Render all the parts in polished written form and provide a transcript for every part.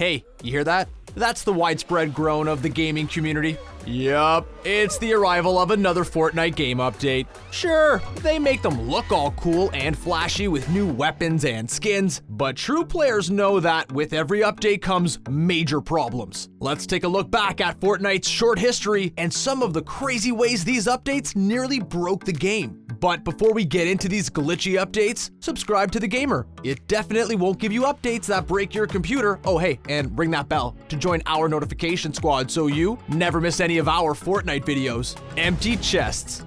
Hey, you hear that? That's the widespread groan of the gaming community. Yup, it's the arrival of another Fortnite game update. Sure, they make them look all cool and flashy with new weapons and skins, but true players know that with every update comes major problems. Let's take a look back at Fortnite's short history and some of the crazy ways these updates nearly broke the game. But before we get into these glitchy updates, subscribe to TheGamer. It definitely won't give you updates that break your computer. Oh hey, and ring that bell to join our notification squad so you never miss any of our Fortnite videos. Empty chests.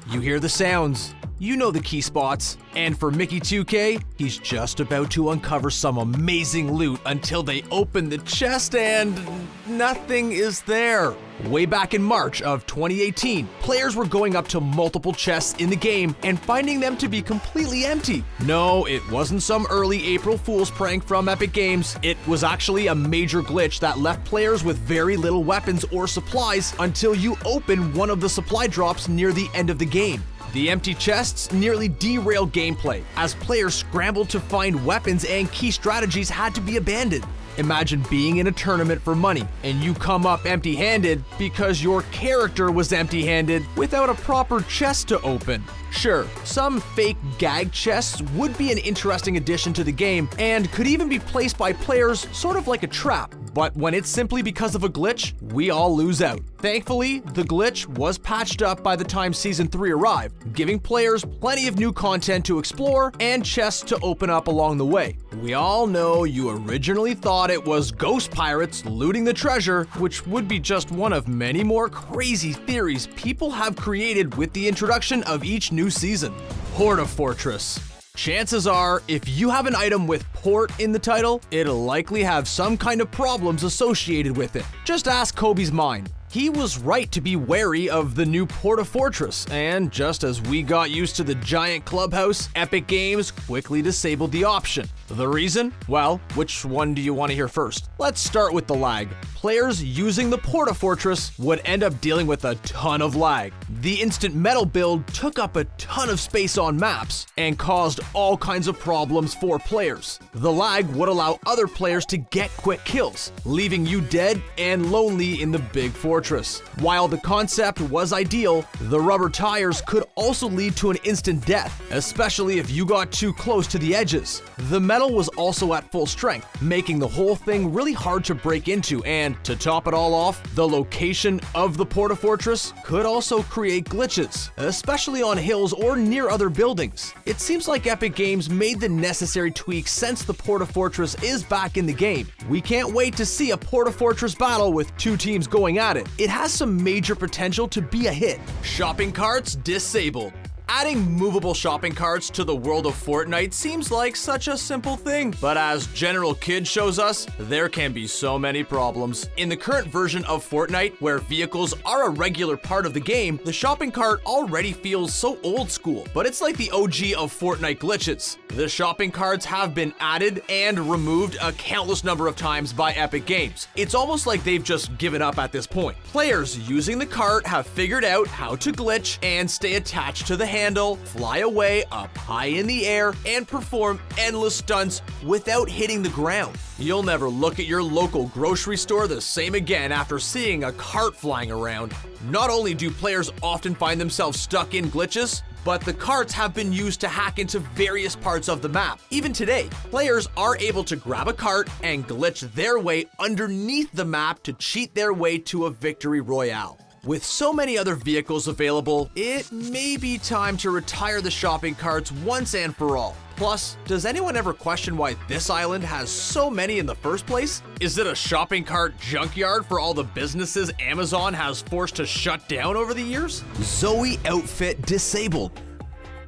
You hear the sounds. You know the key spots. And for Mickey 2K, he's just about to uncover some amazing loot until they open the chest and nothing is there. Way back in March of 2018, players were going up to multiple chests in the game and finding them to be completely empty. No, it wasn't some early April Fool's prank from Epic Games. It was actually a major glitch that left players with very little weapons or supplies until you open one of the supply drops near the end of the game. The empty chests nearly derailed gameplay, as players scrambled to find weapons and key strategies had to be abandoned. Imagine being in a tournament for money, and you come up empty-handed because your character was empty-handed without a proper chest to open. Sure, some fake gag chests would be an interesting addition to the game and could even be placed by players sort of like a trap, but when it's simply because of a glitch, we all lose out. Thankfully, the glitch was patched up by the time Season 3 arrived, giving players plenty of new content to explore and chests to open up along the way. We all know you originally thought it was ghost pirates looting the treasure, which would be just one of many more crazy theories people have created with the introduction of each new season. Porta Fortress. Chances are, if you have an item with port in the title, it'll likely have some kind of problems associated with it. Just ask Kobe's mind. He was right to be wary of the new Porta Fortress, and just as we got used to the giant clubhouse, Epic Games quickly disabled the option. The reason? Well, which one do you want to hear first? Let's start with the lag. Players using the Porta Fortress would end up dealing with a ton of lag. The instant metal build took up a ton of space on maps and caused all kinds of problems for players. The lag would allow other players to get quick kills, leaving you dead and lonely in the big fortress. While the concept was ideal, the rubber tires could also lead to an instant death, especially if you got too close to the edges. The metal was also at full strength, making the whole thing really hard to break into, and to top it all off, the location of the Porta Fortress could also create glitches, especially on hills or near other buildings. It seems like Epic Games made the necessary tweaks since the Porta Fortress is back in the game. We can't wait to see a Porta Fortress battle with two teams going at it. It has some major potential to be a hit. Shopping carts disabled. Adding movable shopping carts to the world of Fortnite seems like such a simple thing, but as General Kid shows us, there can be so many problems. In the current version of Fortnite, where vehicles are a regular part of the game, the shopping cart already feels so old school, but it's like the OG of Fortnite glitches. The shopping carts have been added and removed a countless number of times by Epic Games. It's almost like they've just given up at this point. Players using the cart have figured out how to glitch and stay attached to the handle, fly away up high in the air, and perform endless stunts without hitting the ground. You'll never look at your local grocery store the same again after seeing a cart flying around. Not only do players often find themselves stuck in glitches, but the carts have been used to hack into various parts of the map. Even today, players are able to grab a cart and glitch their way underneath the map to cheat their way to a victory royale. With so many other vehicles available, it may be time to retire the shopping carts once and for all. Plus, does anyone ever question why this island has so many in the first place? Is it a shopping cart junkyard for all the businesses Amazon has forced to shut down over the years? zoeY outfit disabled.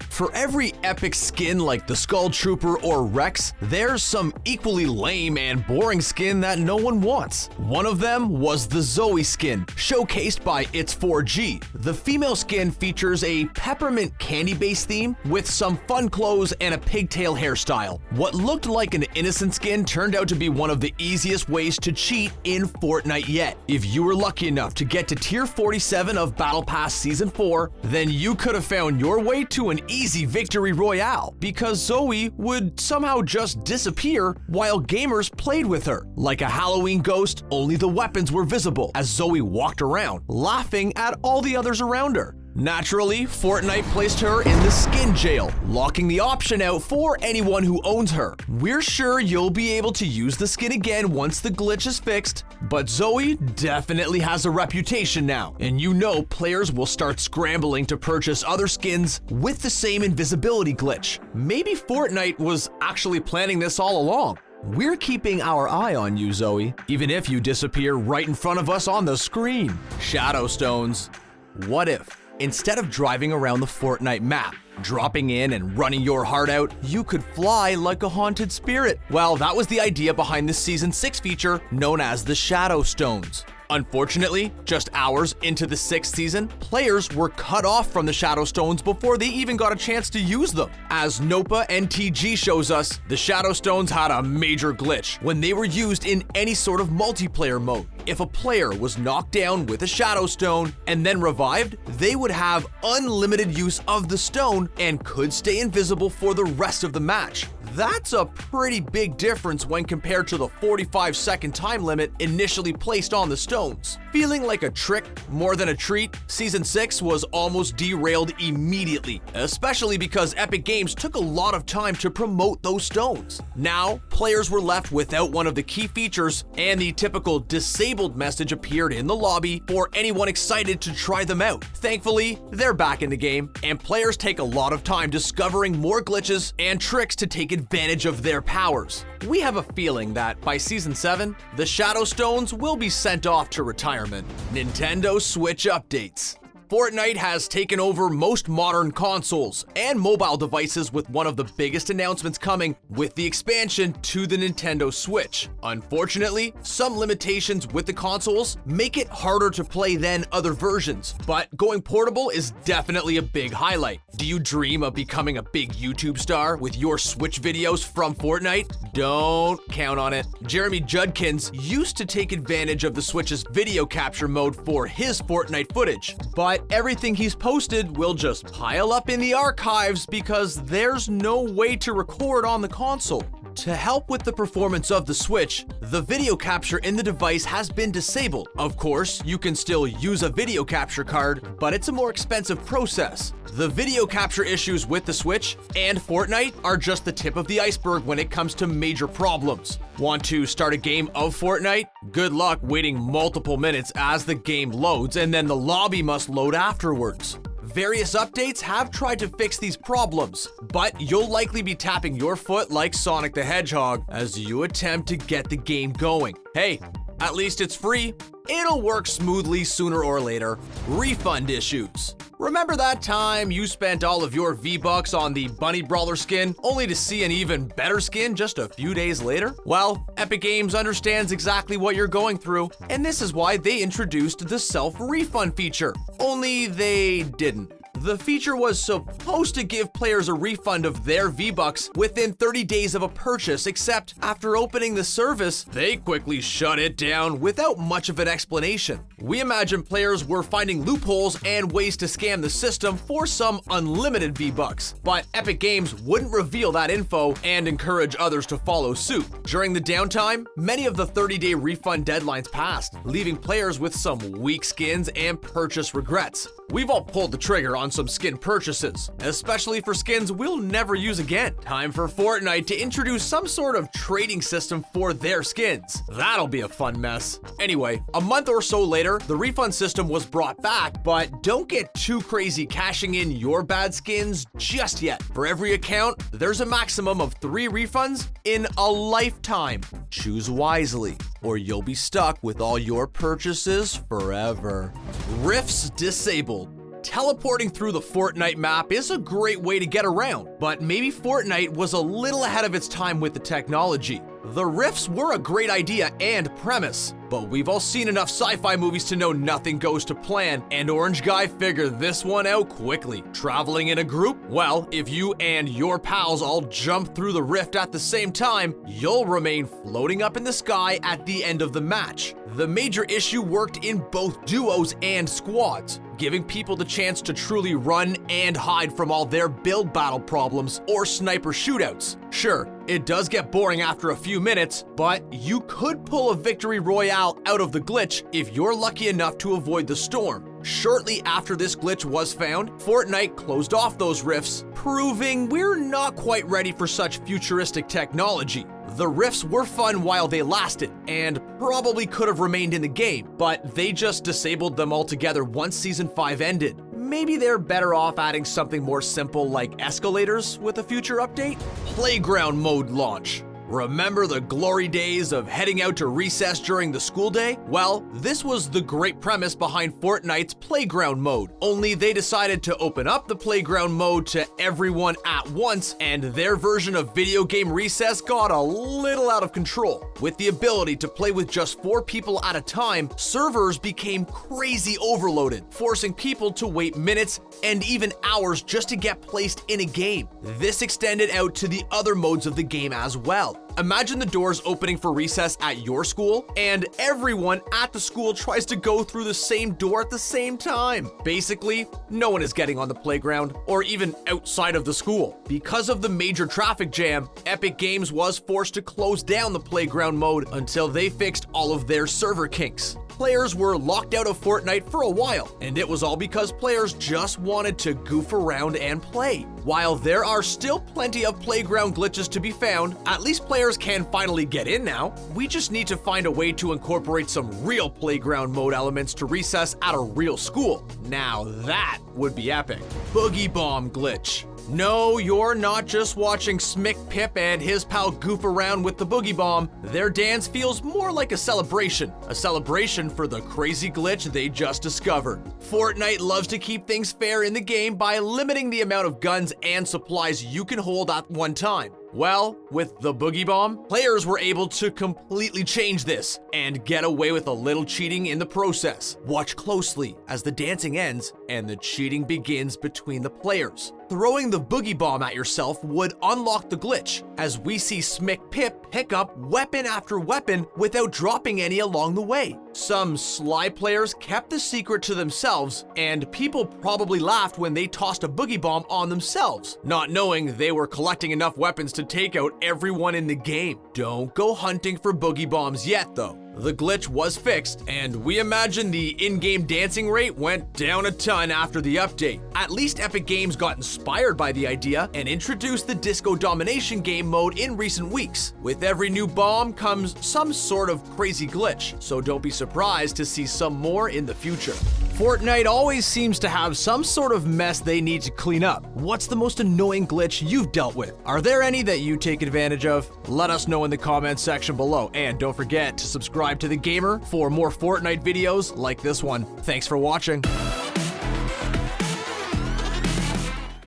For every epic skin like the Skull Trooper or Rex, there's some equally lame and boring skin that no one wants. One of them was the zoeY skin, showcased by It's4G. The female skin features a peppermint candy-based theme with some fun clothes and a pigtail hairstyle. What looked like an innocent skin turned out to be one of the easiest ways to cheat in Fortnite yet. If you were lucky enough to get to tier 47 of Battle Pass Season 4, then you could have found your way to an easy easy victory royale because zoeY would somehow just disappear while gamers played with her. Like a Halloween ghost, only the weapons were visible as zoeY walked around, laughing at all the others around her. Naturally, Fortnite placed her in the skin jail, locking the option out for anyone who owns her. We're sure you'll be able to use the skin again once the glitch is fixed, but zoeY definitely has a reputation now, and you know players will start scrambling to purchase other skins with the same invisibility glitch. Maybe Fortnite was actually planning this all along. We're keeping our eye on you, zoeY, even if you disappear right in front of us on the screen. Shadow stones. What if, instead of driving around the Fortnite map, dropping in and running your heart out, you could fly like a haunted spirit? Well, that was the idea behind the Season 6 feature known as the Shadow Stones. Unfortunately, just hours into the 6th season, players were cut off from the Shadow Stones before they even got a chance to use them. As Nopa and TG shows us, the Shadow Stones had a major glitch when they were used in any sort of multiplayer mode. If a player was knocked down with a Shadow Stone and then revived, they would have unlimited use of the stone and could stay invisible for the rest of the match. That's a pretty big difference when compared to the 45-second time limit initially placed on the stones. Feeling like a trick more than a treat, Season 6 was almost derailed immediately, especially because Epic Games took a lot of time to promote those stones. Now, players were left without one of the key features, and the typical disabled message appeared in the lobby for anyone excited to try them out. Thankfully, they're back in the game, and players take a lot of time discovering more glitches and tricks to take advantage of their powers. We have a feeling that by Season 7, the Shadow Stones will be sent off to retirement. Nintendo Switch updates. Fortnite has taken over most modern consoles and mobile devices with one of the biggest announcements coming with the expansion to the Nintendo Switch. Unfortunately, some limitations with the consoles make it harder to play than other versions, but going portable is definitely a big highlight. Do you dream of becoming a big YouTube star with your Switch videos from Fortnite? Don't count on it. Jeremy Judkins used to take advantage of the Switch's video capture mode for his Fortnite footage, but everything he's posted will just pile up in the archives because there's no way to record on the console. To help with the performance of the Switch, the video capture in the device has been disabled. Of course, you can still use a video capture card, but it's a more expensive process. The video capture issues with the Switch and Fortnite are just the tip of the iceberg when it comes to major problems. Want to start a game of Fortnite? Good luck waiting multiple minutes as the game loads and then the lobby must load afterwards. Various updates have tried to fix these problems, but you'll likely be tapping your foot like Sonic the Hedgehog as you attempt to get the game going. Hey, at least it's free. It'll work smoothly sooner or later. Refund issues. Remember that time you spent all of your V-Bucks on the Bunny Brawler skin only to see an even better skin just a few days later? Well, Epic Games understands exactly what you're going through, and this is why they introduced the self-refund feature. Only they didn't. The feature was supposed to give players a refund of their V-Bucks within 30 days of a purchase, except after opening the service, they quickly shut it down without much of an explanation. We imagine players were finding loopholes and ways to scam the system for some unlimited V-Bucks, but Epic Games wouldn't reveal that info and encourage others to follow suit. During the downtime, many of the 30-day refund deadlines passed, leaving players with some weak skins and purchase regrets. We've all pulled the trigger on some skin purchases, especially for skins we'll never use again. Time for Fortnite to introduce some sort of trading system for their skins. That'll be a fun mess. Anyway, a month or so later, the refund system was brought back, but don't get too crazy cashing in your bad skins just yet. For every account, there's a maximum of 3 refunds in a lifetime. Choose wisely, or you'll be stuck with all your purchases forever. Rifts disabled. Teleporting through the Fortnite map is a great way to get around, but maybe Fortnite was a little ahead of its time with the technology. The rifts were a great idea and premise, but we've all seen enough sci-fi movies to know nothing goes to plan, and Orange Guy figured this one out quickly. Traveling in a group? Well, if you and your pals all jump through the rift at the same time, you'll remain floating up in the sky at the end of the match. The major issue worked in both duos and squads, giving people the chance to truly run and hide from all their build battle problems or sniper shootouts. Sure, it does get boring after a few minutes, but you could pull a victory royale out of the glitch if you're lucky enough to avoid the storm. Shortly after this glitch was found, Fortnite closed off those rifts, proving we're not quite ready for such futuristic technology. The rifts were fun while they lasted, and probably could have remained in the game, but they just disabled them altogether once Season 5 ended. Maybe they're better off adding something more simple like escalators with a future update? Playground mode launch. Remember the glory days of heading out to recess during the school day? Well, this was the great premise behind Fortnite's playground mode, only they decided to open up the playground mode to everyone at once, and their version of video game recess got a little out of control. With the ability to play with just 4 people at a time, servers became crazy overloaded, forcing people to wait minutes and even hours just to get placed in a game. This extended out to the other modes of the game as well. Imagine the doors opening for recess at your school, and everyone at the school tries to go through the same door at the same time. Basically, no one is getting on the playground or even outside of the school. Because of the major traffic jam, Epic Games was forced to close down the playground mode until they fixed all of their server kinks. Players were locked out of Fortnite for a while, and it was all because players just wanted to goof around and play. While there are still plenty of playground glitches to be found, at least players can finally get in now. We just need to find a way to incorporate some real playground mode elements to recess at a real school. Now that would be epic. Boogie Bomb glitch. No, you're not just watching Smick Pip and his pal goof around with the Boogie Bomb. Their dance feels more like a celebration for the crazy glitch they just discovered. Fortnite loves to keep things fair in the game by limiting the amount of guns and supplies you can hold at one time. Well, with the Boogie Bomb, players were able to completely change this and get away with a little cheating in the process. Watch closely as the dancing ends and the cheating begins between the players. Throwing the Boogie Bomb at yourself would unlock the glitch, as we see Smick Pip pick up weapon after weapon without dropping any along the way. Some sly players kept the secret to themselves, and people probably laughed when they tossed a Boogie Bomb on themselves, not knowing they were collecting enough weapons to take out everyone in the game. Don't go hunting for Boogie Bombs yet, though. The glitch was fixed, and we imagine the in-game dancing rate went down a ton after the update. At least Epic Games got inspired by the idea and introduced the Disco Domination game mode in recent weeks. With every new bomb comes some sort of crazy glitch, so don't be surprised to see some more in the future. Fortnite always seems to have some sort of mess they need to clean up. What's the most annoying glitch you've dealt with? Are there any that you take advantage of? Let us know in the comments section below, and don't forget to subscribe to TheGamer for more Fortnite videos like this one. Thanks for watching.